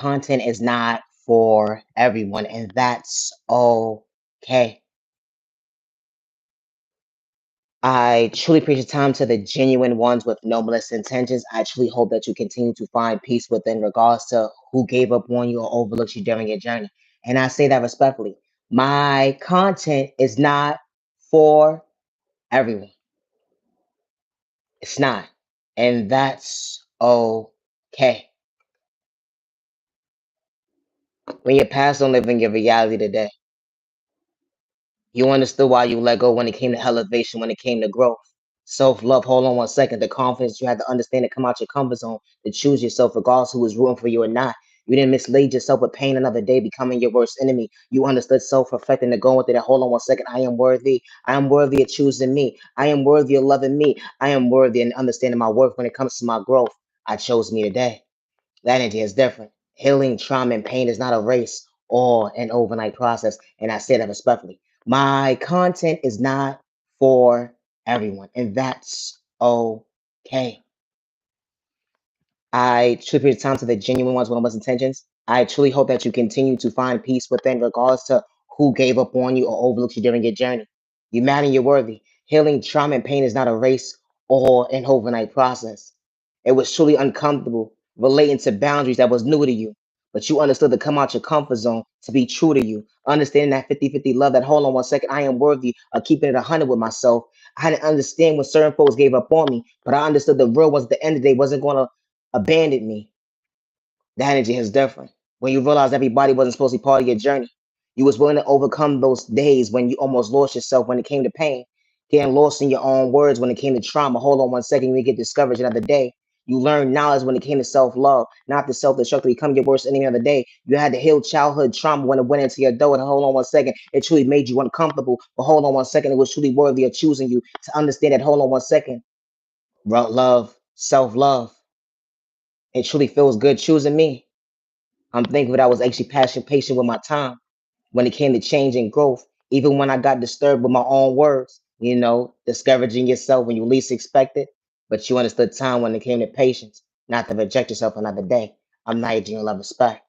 Content is not for everyone, and that's okay. I truly appreciate time to the genuine ones with no malicious intentions. I truly hope that you continue to find peace within regards to who gave up on you or overlooked you during your journey. And I say that respectfully. My content is not for everyone. It's not. And that's okay. When your past don't live in your reality today, you understood why you let go when it came to elevation, when it came to growth. Self love, hold on 1 second. The confidence you had to understand to come out your comfort zone, to choose yourself, regardless who was rooting for you or not. You didn't mislead yourself with pain another day, becoming your worst enemy. You understood self reflecting to go with it. And hold on 1 second. I am worthy. I am worthy of choosing me. I am worthy of loving me. I am worthy and understanding my worth when it comes to my growth. I chose me today. That energy is different. Healing, trauma, and pain is not a race or an overnight process. And I say that respectfully. My content is not for everyone, and that's okay. I truly put time to the genuine ones with no intentions. I truly hope that you continue to find peace within regards to who gave up on you or overlooked you during your journey. You matter and you're worthy. Healing, trauma, and pain is not a race or an overnight process. It was truly uncomfortable relating to boundaries that was new to you, but you understood to come out your comfort zone to be true to you. Understanding that 50-50 love, that hold on 1 second, I am worthy of keeping it 100 with myself. I didn't understand when certain folks gave up on me, but I understood the real was at the end of the day wasn't going to abandon me. The energy is different. When you realize everybody wasn't supposed to be part of your journey, you was willing to overcome those days when you almost lost yourself when it came to pain, getting lost in your own words when it came to trauma. Hold on 1 second, you get discouraged another day. You learn knowledge when it came to self-love, not the self-destruct to become your worst enemy of the day. You had to heal childhood trauma when it went into your adult. And hold on 1 second, it truly made you uncomfortable. But hold on 1 second, it was truly worthy of choosing you to understand that. Hold on 1 second, love, self-love. It truly feels good choosing me. I'm thankful that I was actually patient with my time when it came to change and growth, even when I got disturbed with my own words, discouraging yourself when you least expect it. But you understood time when it came to patience, not to reject yourself another day. I'm not aging in love respect.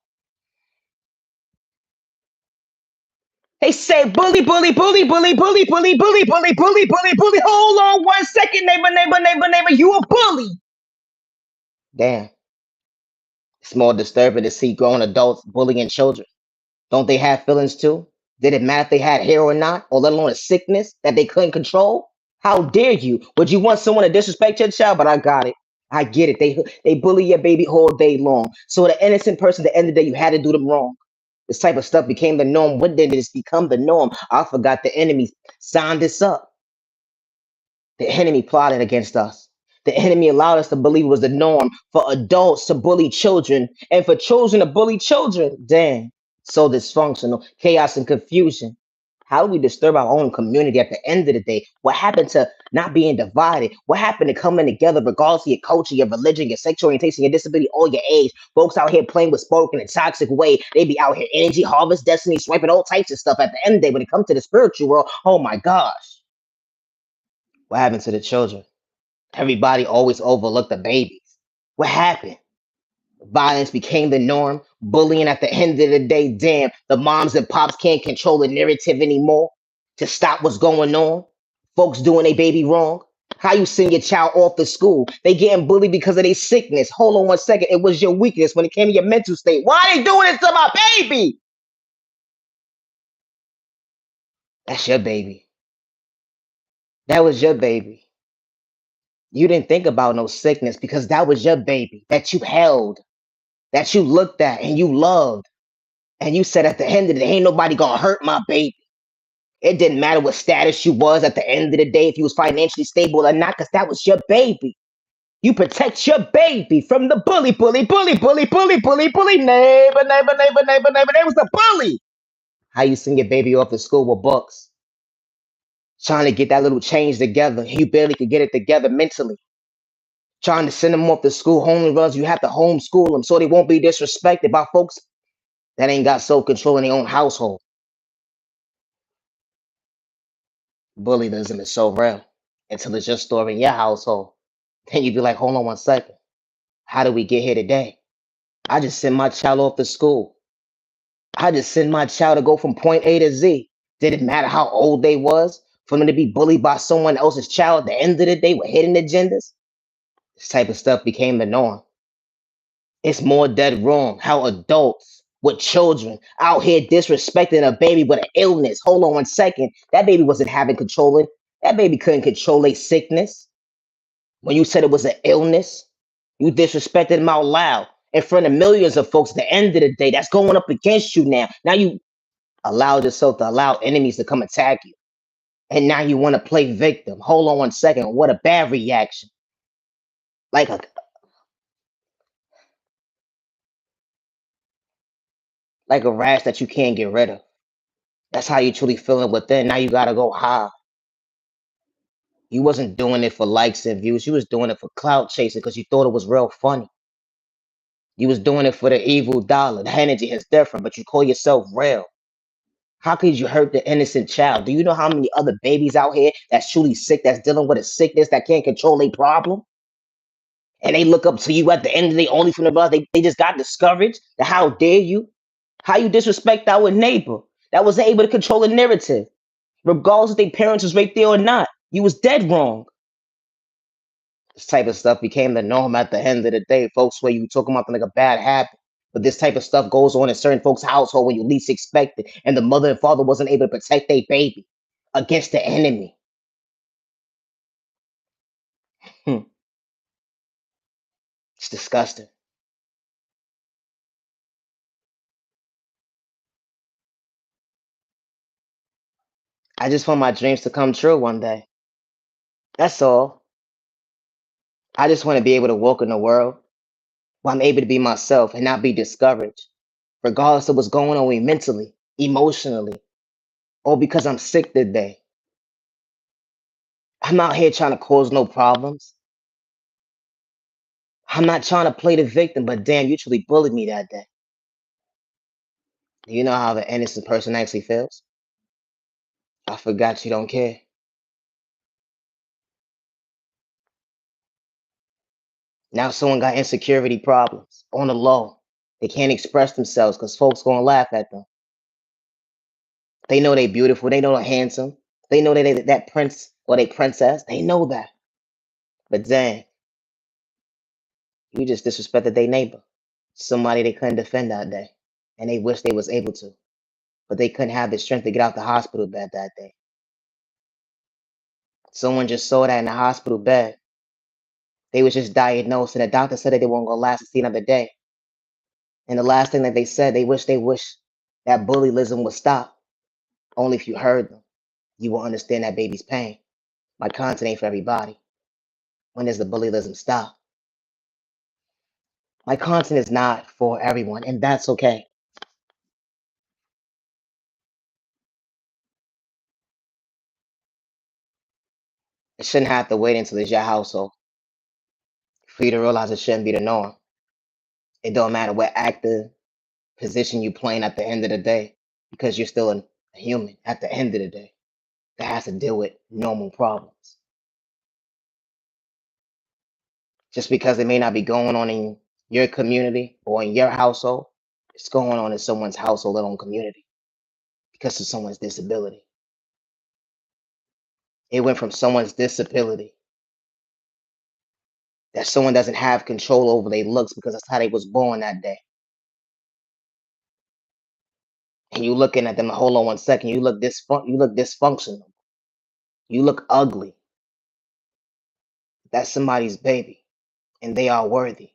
They say bully, bully, bully, bully, bully, bully, bully, bully, bully, bully, bully. Hold on 1 second, neighbor, you a bully. Damn, it's more disturbing to see grown adults bullying children. Don't they have feelings too? Did it matter if they had hair or not, or let alone a sickness that they couldn't control? How dare you? Would you want someone to disrespect your child? But I got it. I get it. They bully your baby all day long. So the innocent person, at the end of the day, you had to do them wrong. This type of stuff became the norm. When did this become the norm? I forgot the enemy signed this up. The enemy plotted against us. The enemy allowed us to believe it was the norm for adults to bully children and for children to bully children. Damn, so dysfunctional, chaos and confusion. How do we disturb our own community at the end of the day? What happened to not being divided? What happened to coming together regardless of your culture, your religion, your sexual orientation, your disability, or your age? Folks out here playing with smoke in a toxic way. They be out here energy, harvest, destiny, swiping all types of stuff. At the end of the day, when it comes to the spiritual world, oh my gosh. What happened to the children? Everybody always overlooked the babies. What happened? Violence became the norm. Bullying at the end of the day, damn, the moms and pops can't control the narrative anymore to stop what's going on. Folks doing their baby wrong. How you send your child off to school? They getting bullied because of their sickness. Hold on 1 second. It was your weakness when it came to your mental state. Why are they doing this to my baby? That's your baby. That was your baby. You didn't think about no sickness because that was your baby that you held, that you looked at and you loved. And you said at the end of the day, ain't nobody gonna hurt my baby. It didn't matter what status you was at the end of the day, if you was financially stable or not, because that was your baby. You protect your baby from the bully, bully, bully, bully, bully, bully, bully, neighbor, neighbor, neighbor, neighbor, neighbor. They was the bully. How you send your baby off to school with books, trying to get that little change together. You barely could get it together mentally. Trying to send them off to school, home runs, you have to homeschool them so they won't be disrespected by folks that ain't got self-control in their own household. Bullyism is so real until it's your story in your household. Then you be like, hold on 1 second. How did we get here today? I just send my child off to school. I just send my child to go from point A to Z. Did it matter how old they was for them to be bullied by someone else's child at the end of the day with hidden agendas? This type of stuff became the norm. It's more dead wrong how adults with children out here disrespecting a baby with an illness. Hold on 1 second. That baby wasn't having control. That baby couldn't control a sickness. When you said it was an illness, you disrespected him out loud in front of millions of folks. At the end of the day, that's going up against you now. Now you allowed yourself to allow enemies to come attack you. And now you want to play victim. Hold on 1 second. What a bad reaction. Like a like a rash that you can't get rid of. That's how you truly feeling within. Now you gotta go high. You wasn't doing it for likes and views. You was doing it for clout chasing because you thought it was real funny. You was doing it for the evil dollar. The energy is different, but you call yourself real. How could you hurt the innocent child? Do you know how many other babies out here that's truly sick, that's dealing with a sickness that can't control a problem? And they look up to you at the end of the day only from the blood. They just got discouraged. How dare you? How you disrespect our neighbor that was able to control a narrative, regardless if their parents was right there or not. You was dead wrong. This type of stuff became the norm at the end of the day, folks, where you talking about like a bad habit. But this type of stuff goes on in certain folks' household when you least expect it. And the mother and father wasn't able to protect their baby against the enemy. Hmm. It's disgusting. I just want my dreams to come true one day. That's all. I just want to be able to walk in the world where I'm able to be myself and not be discouraged, regardless of what's going on with me mentally, emotionally, or because I'm sick today. I'm out here trying to cause no problems. I'm not trying to play the victim, but damn, you truly bullied me that day. Do you know how the innocent person actually feels? I forgot you don't care. Now someone got insecurity problems on the low. They can't express themselves because folks gonna laugh at them. They know they beautiful. They know they're handsome. They know that prince or they princess. They know that. But dang, you just disrespected their neighbor. Somebody they couldn't defend that day. And they wish they was able to. But they couldn't have the strength to get out the hospital bed that day. Someone just saw that in the hospital bed. They was just diagnosed and the doctor said that they weren't gonna last to see another day. And the last thing that they said, they wish that bullyism would stop. Only if you heard them, you will understand that baby's pain. My content ain't for everybody. When does the bullyism stop? My content is not for everyone, and that's okay. It shouldn't have to wait until it's your household for you to realize it shouldn't be the norm. It don't matter what active position you playing at the end of the day, because you're still a human at the end of the day that has to deal with normal problems. Just because it may not be going on in your community or in your household, it's going on in someone's household or own community because of someone's disability. It went from someone's disability that someone doesn't have control over their looks because that's how they was born that day. And you looking at them, hold on 1 second, you look dysfunctional. You look ugly. That's somebody's baby, and they are worthy.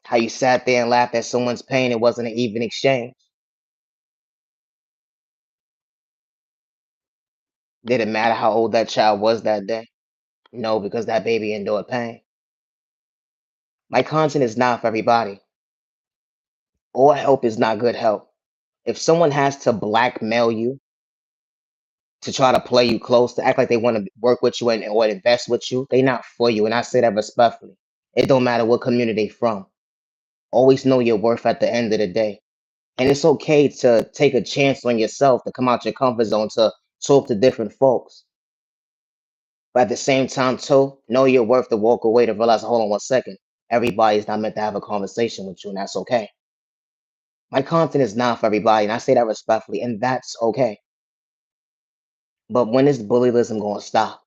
How you sat there and laughed at someone's pain, it wasn't an even exchange. Did it matter how old that child was that day? No, because that baby endured pain. My content is not for everybody. All help is not good help. If someone has to blackmail you to try to play you close, to act like they want to work with you and or invest with you, they not for you. And I say that respectfully. It don't matter what community they from. Always know your worth at the end of the day. And it's okay to take a chance on yourself, to come out your comfort zone, to talk to different folks. But at the same time, too, know your worth to walk away to realize, hold on 1 second. Everybody's not meant to have a conversation with you, and that's okay. My content is not for everybody, and I say that respectfully, and that's okay. But when is bullyism going to stop?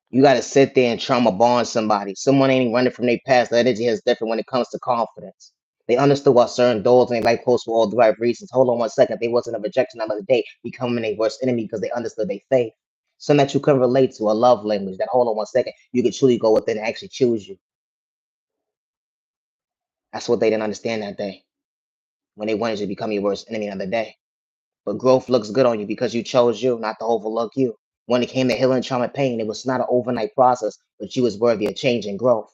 You got to sit there and trauma bond somebody. Someone ain't running from their past. The energy is different when it comes to confidence. They understood what certain doors and life close for all the right reasons. Hold on one second. They wasn't a rejection of the day, becoming a worst enemy because they understood their faith. Something that you can relate to, a love language. That hold on one second, you can truly go within and actually choose you. That's what they didn't understand that day when they wanted you to become your worst enemy of the day. But growth looks good on you because you chose you, not to overlook you. When it came to healing trauma and pain, it was not an overnight process, but you was worthy of change and growth.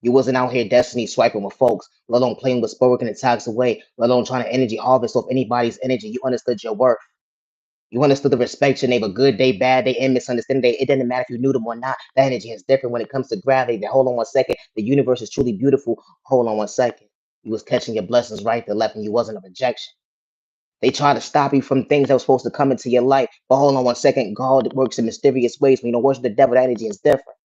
You wasn't out here destiny swiping with folks, let alone playing with spoken and attacks away, let alone trying to energy harvest off anybody's energy. You understood your worth. You understood the respect your neighbor, good day, bad day, and misunderstanding day. It didn't matter if you knew them or not. That energy is different when it comes to gravity. That hold on one second. The universe is truly beautiful. Hold on one second. You was catching your blessings right to left, and you wasn't a rejection. They try to stop you from things that were supposed to come into your life. But hold on one second. God works in mysterious ways. When you don't worship the devil, that energy is different.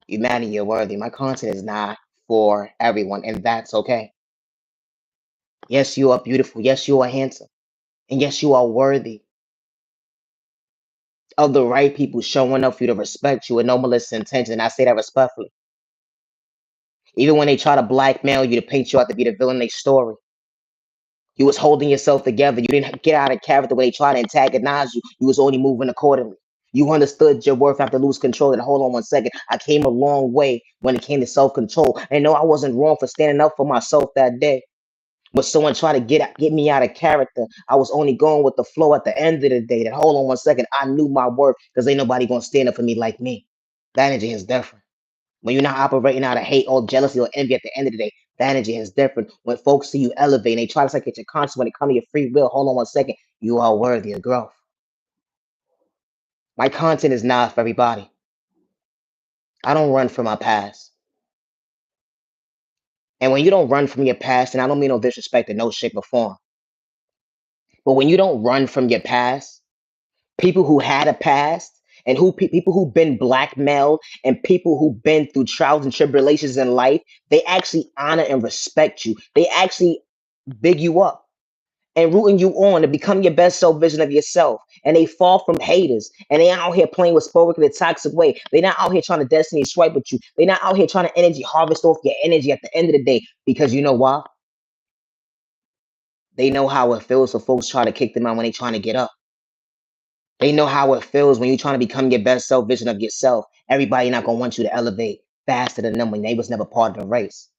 You're mad and you're worthy. My content is not for everyone, and that's okay. Yes, you are beautiful. Yes, you are handsome. And yes, you are worthy of the right people showing up for you to respect you with no malicious intention. I say that respectfully. Even when they try to blackmail you to paint you out to be the villain in their story, you was holding yourself together. You didn't get out of character when they tried to antagonize you. You was only moving accordingly. You understood your worth after lose control. And hold on one second. I came a long way when it came to self-control. And no, I wasn't wrong for standing up for myself that day. But someone tried to get me out of character. I was only going with the flow at the end of the day. That hold on one second. I knew my worth because ain't nobody gonna stand up for me like me. That energy is different. When you're not operating out of hate or jealousy or envy at the end of the day, that energy is different. When folks see you elevate and they try to psych your conscience when it comes to your free will, hold on one second. You are worthy of growth. My content is not for everybody. I don't run from my past. And when you don't run from your past, and I don't mean no disrespect in no shape or form, but when you don't run from your past, people who had a past and people who've been blackmailed and people who've been through trials and tribulations in life, they actually honor and respect you. They actually big you up and rooting you on to become your best self vision of yourself. And they fall from haters and they out here playing with spoken in a toxic way. They're not out here trying to destiny swipe with you. They're not out here trying to energy harvest off your energy at the end of the day because you know why? They know how it feels for folks try to kick them out when they trying to get up. They know how it feels when you're trying to become your best self vision of yourself. Everybody not gonna want you to elevate faster than them when they was never part of the race.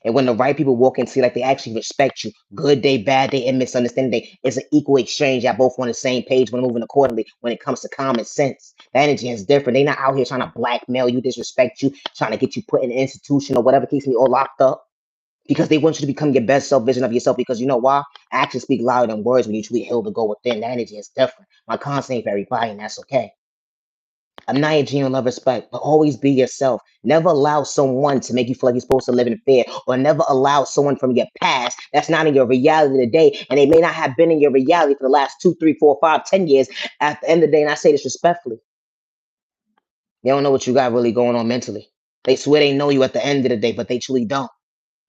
And when the right people walk in, see like they actually respect you. Good day, bad day, and misunderstanding day. It's an equal exchange. Y'all both on the same page when moving accordingly when it comes to common sense. The energy is different. They not out here trying to blackmail you, disrespect you, trying to get you put in an institution or whatever keeps me all locked up. Because they want you to become your best self vision of yourself. Because you know why? Actions speak louder than words when you truly heal to go within. The energy is different. My content ain't for everybody, and that's okay. I'm not a genuine love respect, but always be yourself. Never allow someone to make you feel like you're supposed to live in fear, or never allow someone from your past that's not in your reality today, and they may not have been in your reality for the last 2, 3, 4, 5, 10 years. At the end of the day, and I say this respectfully, they don't know what you got really going on mentally. They swear they know you at the end of the day, but they truly don't.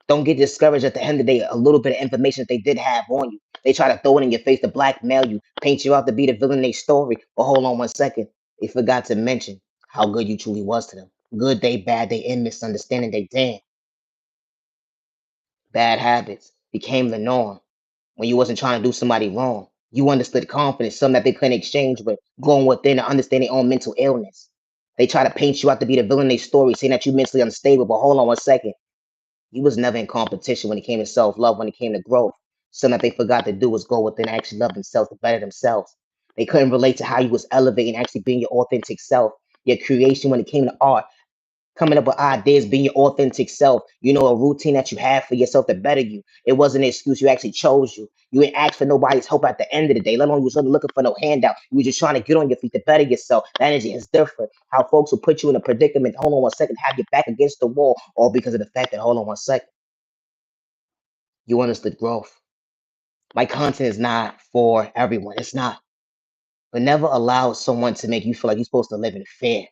Don't get discouraged at the end of the day. A little bit of information that they did have on you. They try to throw it in your face to blackmail you, paint you out to be the villain in their story. But hold on one second. They forgot to mention how good you truly was to them. Good day, bad day, and misunderstanding day. Damn. Bad habits became the norm when you wasn't trying to do somebody wrong. You understood confidence, something that they couldn't exchange with, going within to understand their own mental illness. They try to paint you out to be the villain in their story, saying that you're mentally unstable. But hold on one second. You was never in competition when it came to self-love, when it came to growth. Something that they forgot to do was go within and actually love themselves to better themselves. They couldn't relate to how you was elevating, actually being your authentic self, your creation when it came to art, coming up with ideas, being your authentic self, a routine that you have for yourself to better you. It wasn't an excuse. You actually chose you. You didn't ask for nobody's help at the end of the day, let alone you was looking for no handout. You were just trying to get on your feet to better yourself. That energy is different. How folks will put you in a predicament, hold on one second, have your back against the wall, all because of the fact that, hold on one second, you understood growth. My content is not for everyone. It's not. But never allow someone to make you feel like you're supposed to live in fear.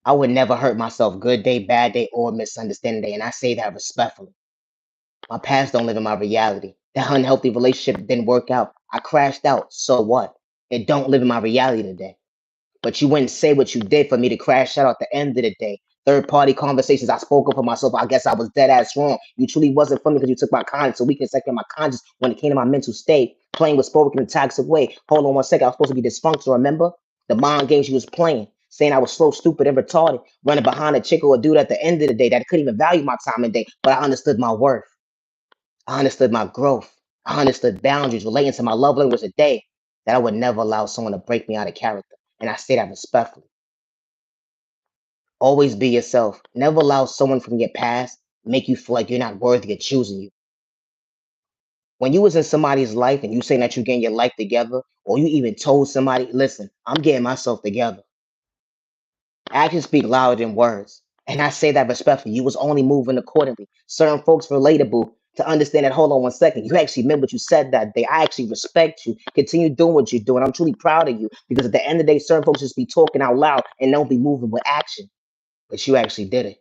I would never hurt myself, good day, bad day, or misunderstanding day. And I say that respectfully. My past don't live in my reality. That unhealthy relationship didn't work out. I crashed out. So what? It don't live in my reality today. But you wouldn't say what you did for me to crash out at the end of the day. Third party conversations, I spoke up for myself. I guess I was dead ass wrong. You truly wasn't for me because you took my conscience. So we can second my conscience when it came to my mental state. Playing with spoken in a toxic way. Hold on one second. I was supposed to be dysfunctional, remember? The mind games you was playing. Saying I was slow, stupid, and retarded. Running behind a chick or a dude at the end of the day that couldn't even value my time and day. But I understood my worth. I understood my growth. I understood boundaries relating to my love language a day that I would never allow someone to break me out of character. And I say that respectfully. Always be yourself. Never allow someone from your past make you feel like you're not worthy of choosing you. When you was in somebody's life and you saying that you're getting your life together, or you even told somebody, listen, I'm getting myself together. Actions speak louder than words. And I say that respectfully. You was only moving accordingly. Certain folks relatable to understand that, hold on one second. You actually meant what you said that day. I actually respect you. Continue doing what you're doing. I'm truly proud of you. Because at the end of the day, certain folks just be talking out loud and don't be moving with action. But you actually did it.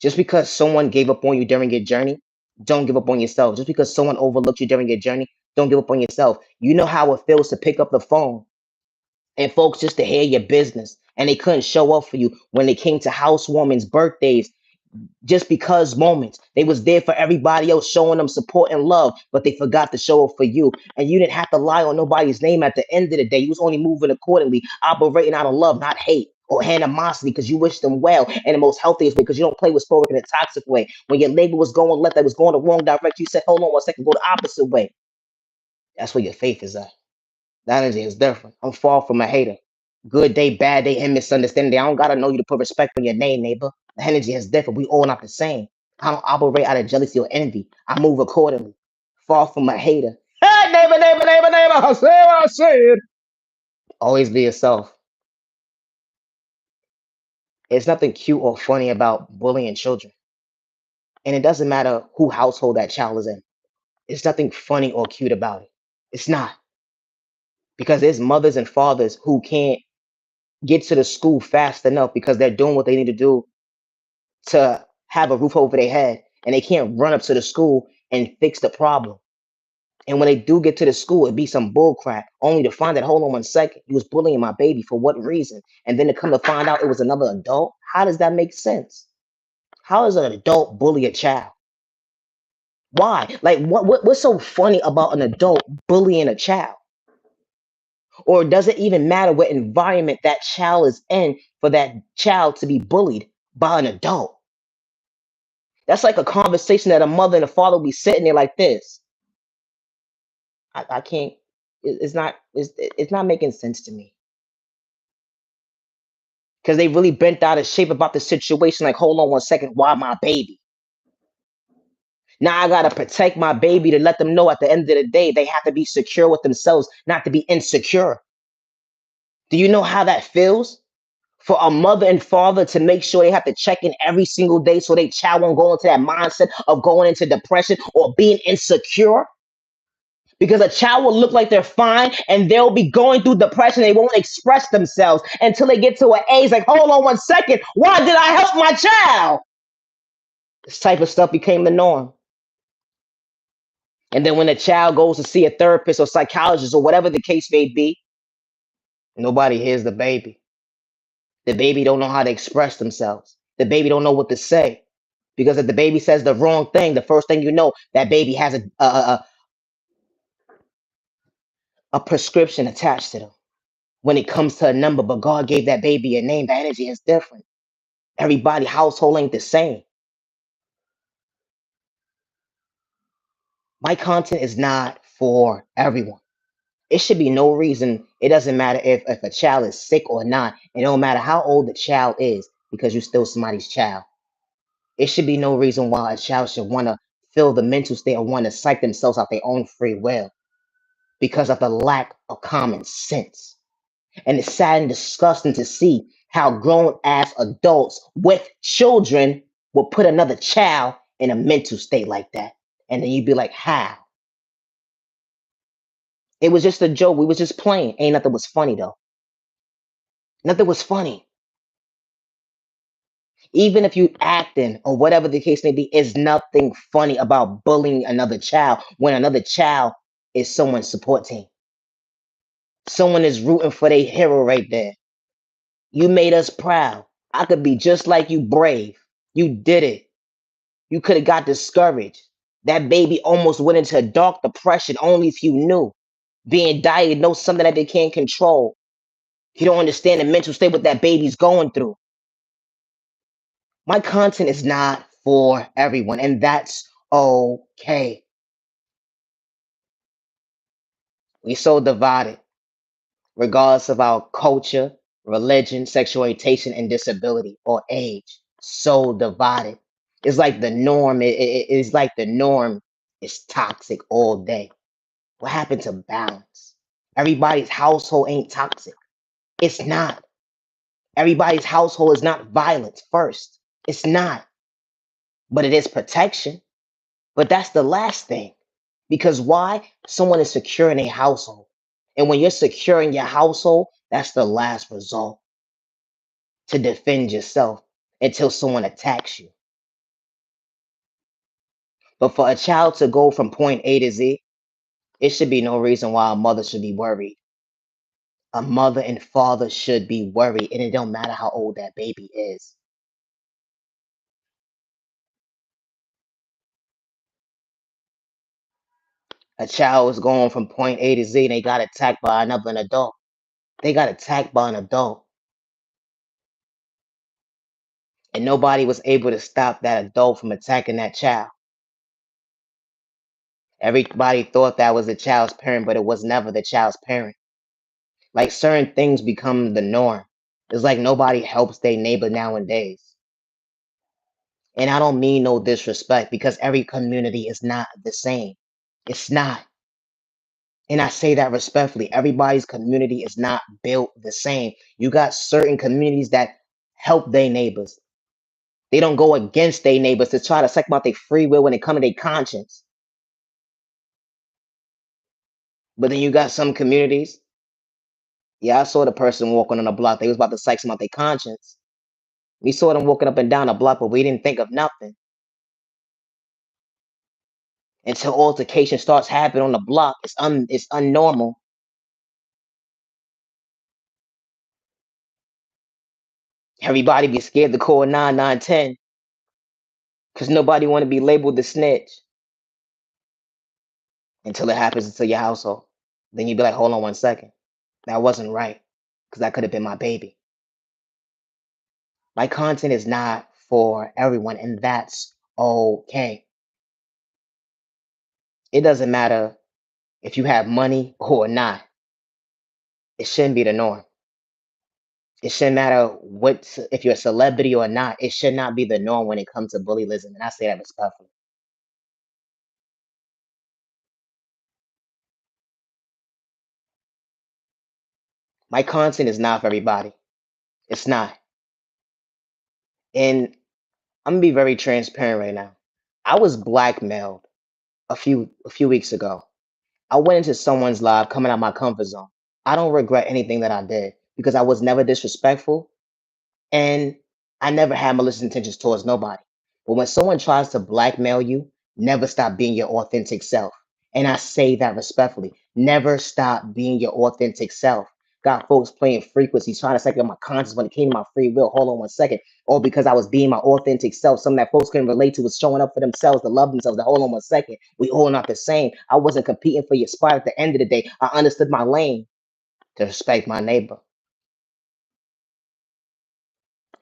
Just because someone gave up on you during your journey, don't give up on yourself. Just because someone overlooked you during your journey, don't give up on yourself. You know how it feels to pick up the phone and folks just to hear your business and they couldn't show up for you when it came to housewarmings, birthdays, just because moments. They was there for everybody else, showing them support and love, but they forgot to show up for you. And you didn't have to lie on nobody's name at the end of the day. You was only moving accordingly, operating out of love, not hate or animosity, because you wish them well in the most healthiest way, because you don't play with spoken in a toxic way. When your label was going left, that was going the wrong direction, you said, hold on one second, go the opposite way. That's where your faith is at. That energy is different. I'm far from a hater. Good day, bad day, and misunderstanding. I don't gotta know you to put respect on your name, neighbor. The energy is different. We all not the same. I don't operate out of jealousy or envy. I move accordingly. Far from a hater. Hey, neighbor, neighbor, neighbor, neighbor. I said what I said. Always be yourself. It's nothing cute or funny about bullying children. And it doesn't matter who household that child is in. It's nothing funny or cute about it. It's not. Because there's mothers and fathers who can't get to the school fast enough because they're doing what they need to do to have a roof over their head, and they can't run up to the school and fix the problem. And when they do get to the school, it be some bull crap, only to find that, hold on one second, he was bullying my baby for what reason? And then to come to find out it was another adult. How does that make sense? How does an adult bully a child? Why? Like what's so funny about an adult bullying a child? Or does it even matter what environment that child is in for that child to be bullied by an adult? That's like a conversation that a mother and a father will be sitting there like this. I can't. It's not making sense to me because they really bent out of shape about the situation. Like, hold on one second, why my baby? Now I gotta protect my baby to let them know at the end of the day they have to be secure with themselves, not to be insecure. Do you know how that feels? For a mother and father to make sure they have to check in every single day so their child won't go into that mindset of going into depression or being insecure. Because a child will look like they're fine and they'll be going through depression. They won't express themselves until they get to an age like, hold on one second, why did I help my child? This type of stuff became the norm. And then when a child goes to see a therapist or psychologist or whatever the case may be, nobody hears the baby. The baby don't know how to express themselves. The baby don't know what to say. Because if the baby says the wrong thing, the first thing you know, that baby has a prescription attached to them when it comes to a number. But God gave that baby a name. The energy is different. Everybody household ain't the same. My content is not for everyone. It should be no reason. It doesn't matter if a child is sick or not. It don't matter how old the child is because you're still somebody's child. It should be no reason why a child should want to feel the mental state or want to psych themselves out their own free will because of the lack of common sense. And it's sad and disgusting to see how grown ass adults with children will put another child in a mental state like that. And then you'd be like, how? It was just a joke. We was just playing. Ain't nothing was funny though. Nothing was funny. Even if you acting or whatever the case may be, is nothing funny about bullying another child when another child is someone's support team. Someone is rooting for their hero right there. You made us proud. I could be just like you, brave. You did it. You could have got discouraged. That baby almost went into a dark depression only if you knew. Being diagnosed something that they can't control. You don't understand the mental state what that baby's going through. My content is not for everyone, and that's okay. We so divided, regardless of our culture, religion, sexual orientation, and disability or age. So divided. It's like the norm. It's like the norm is toxic all day. What happened to balance? Everybody's household ain't toxic. It's not. Everybody's household is not violence first. It's not. But it is protection. But that's the last thing. Because why? Someone is secure in a household. And when you're secure in your household, that's the last result to defend yourself until someone attacks you. But for a child to go from point A to Z, it should be no reason why a mother should be worried. A mother and father should be worried, and it don't matter how old that baby is. A child is going from point A to Z and they got attacked by another adult. They got attacked by an adult, and nobody was able to stop that adult from attacking that child. Everybody thought that was the child's parent, but it was never the child's parent. Like certain things become the norm. It's like nobody helps their neighbor nowadays. And I don't mean no disrespect because every community is not the same. It's not. And I say that respectfully. Everybody's community is not built the same. You got certain communities that help their neighbors. They don't go against their neighbors to try to suck them out their free will when it comes to their conscience. But then you got some communities. Yeah, I saw the person walking on the block. They was about to psych some out their conscience. We saw them walking up and down the block, but we didn't think of nothing until altercation starts happening on the block. It's unnormal. Everybody be scared to call 911 because nobody want to be labeled the snitch until it happens to your household. Then you be like, hold on 1 second. That wasn't right because that could have been my baby. My content is not for everyone, and that's okay. It doesn't matter if you have money or not. It shouldn't be the norm. It shouldn't matter what if you're a celebrity or not. It should not be the norm when it comes to bullyism, and I say that respectfully. My content is not for everybody. It's not. And I'm gonna be very transparent right now. I was blackmailed a few weeks ago. I went into someone's life coming out my comfort zone. I don't regret anything that I did because I was never disrespectful and I never had malicious intentions towards nobody. But when someone tries to blackmail you, never stop being your authentic self. And I say that respectfully. Never stop being your authentic self. Got folks playing frequencies, trying to second my conscience when it came to my free will. Hold on 1 second. Or because I was being my authentic self, something that folks can relate to was showing up for themselves, to love themselves. To hold on 1 second. We all not the same. I wasn't competing for your spot at the end of the day. I understood my lane to respect my neighbor.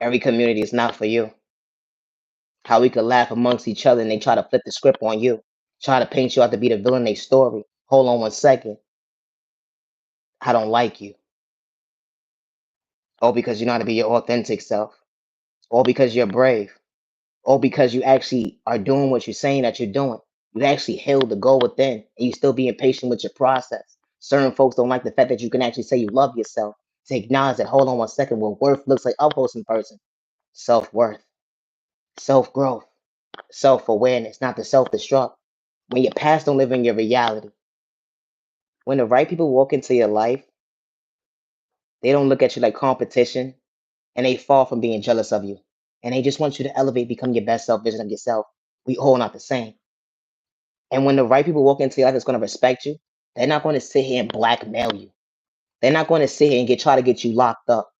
Every community is not for you. How we could laugh amongst each other and they try to flip the script on you, try to paint you out to be the villain in their story. Hold on 1 second. I don't like you. Or because you know how to be your authentic self. Or because you're brave. Or because you actually are doing what you're saying that you're doing. You actually healed the goal within and you still being patient with your process. Certain folks don't like the fact that you can actually say you love yourself. To acknowledge that, hold on 1 second, what worth looks like of a person. Self worth, self growth, self awareness, not the self destruct. When your past don't live in your reality, when the right people walk into your life, They don't look at you like competition, and they fall from being jealous of you. And they just want you to elevate, become your best self vision of yourself. We all not the same. And when the right people walk into your life that's going to respect you, they're not going to sit here and blackmail you. They're not going to sit here and try to get you locked up.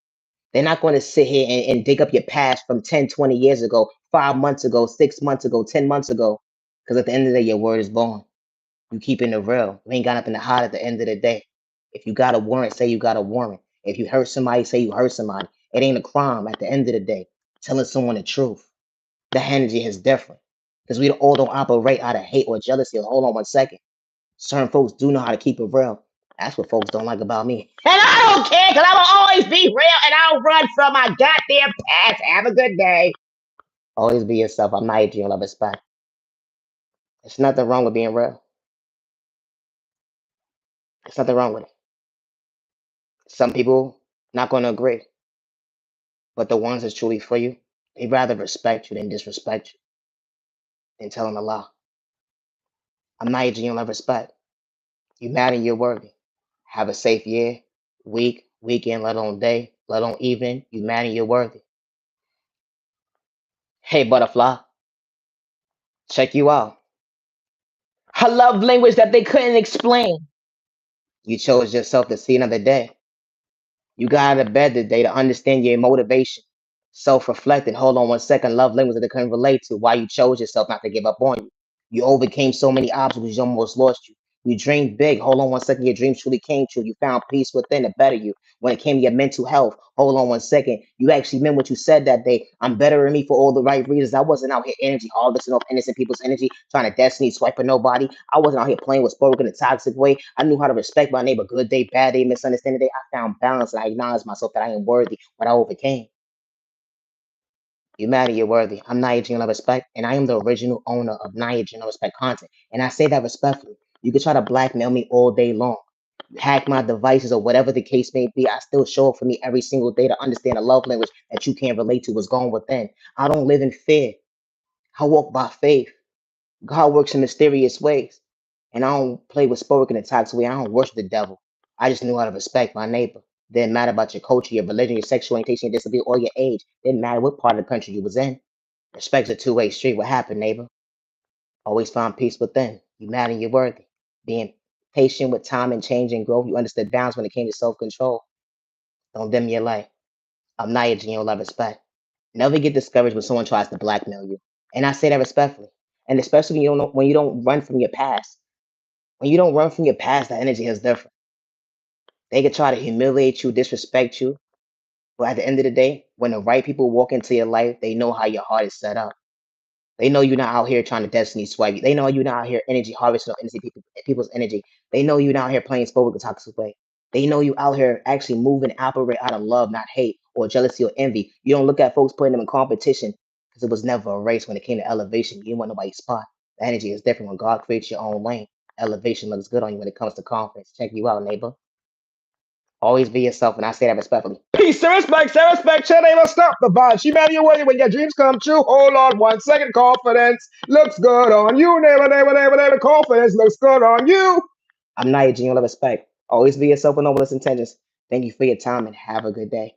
They're not going to sit here and dig up your past from 10, 20 years ago, 5 months ago, 6 months ago, 10 months ago. Because at the end of the day, your word is born. You keeping it real. You ain't got nothing to hide at the end of the day. If you got a warrant, say you got a warrant. If you hurt somebody, say you hurt somebody. It ain't a crime at the end of the day. Telling someone the truth. The energy is different. Because we all don't operate out of hate or jealousy. Hold on one second. Certain folks do know how to keep it real. That's what folks don't like about me. And I don't care because I will always be real and I'll run from my goddamn past. Have a good day. Always be yourself. I'm not you love respect. There's nothing wrong with being real. There's nothing wrong with it. Some people not going to agree, but the ones that's truly for you, they rather respect you than disrespect you and tell them a lie. I'm not you love respect. You mad and you're worthy. Have a safe year, week, weekend, let alone day, let alone evening. You mad and you're worthy. Hey, butterfly, check you out. I love language that they couldn't explain. You chose yourself to see another day. You got out of bed today to understand your motivation. Self-reflecting. Hold on one second. Love language that they couldn't relate to. Why you chose yourself not to give up on you. You overcame so many obstacles, you almost lost you. You dreamed big. Hold on one second. Your dreams truly came true. You found peace within to better you. When it came to your mental health, hold on one second. You actually meant what you said that day. I'm better than me for all the right reasons. I wasn't out here energy harvesting off innocent people's energy, trying to destiny swipe for nobody. I wasn't out here playing with spoken in a toxic way. I knew how to respect my neighbor. Good day, bad day, misunderstanding day. I found balance and I acknowledged myself that I am worthy, but I overcame. You matter, you're worthy. I'm Naya Gino Respect, and I am the original owner of Naya Gino Respect content. And I say that respectfully. You can try to blackmail me all day long, hack my devices or whatever the case may be. I still show up for me every single day to understand the love language that you can't relate to, what's going within. I don't live in fear. I walk by faith. God works in mysterious ways. And I don't play with spoken in a toxic way. I don't worship the devil. I just knew how to respect my neighbor. Didn't matter about your culture, your religion, your sexual orientation, your disability, or your age. Didn't matter what part of the country you was in. Respect's a two-way street. What happened, neighbor? Always find peace within. You matter, you're worthy. Being patient with time and change and growth. You understood balance when it came to self-control. Don't dim your light. I'm not your genuine love respect. Never get discouraged when someone tries to blackmail you. And I say that respectfully. And especially when you don't know, when you don't run from your past. When you don't run from your past, the energy is different. They could try to humiliate you, disrespect you. But at the end of the day, when the right people walk into your life, they know how your heart is set up. They know you're not out here trying to destiny swipe. They know you're not out here energy harvesting or energy people's energy. They know you're not out here playing spoken toxic way. They know you out here actually moving, operate out of love, not hate or jealousy or envy. You don't look at folks putting them in competition because it was never a race when it came to elevation. You didn't want nobody's spot. The energy is different when God creates your own lane. Elevation looks good on you when it comes to confidence. Check you out, neighbor. Always be yourself, and I say that respectfully. Peace and respect, Shut ain't stop the vibe. She marry you when your dreams come true. Hold on one second, confidence looks good on you. Never, confidence looks good on you. I'm not your genuine respect. Always be yourself with noblest intentions. Thank you for your time and have a good day.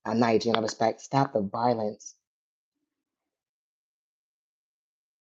I'm not your genuine respect. Stop the violence.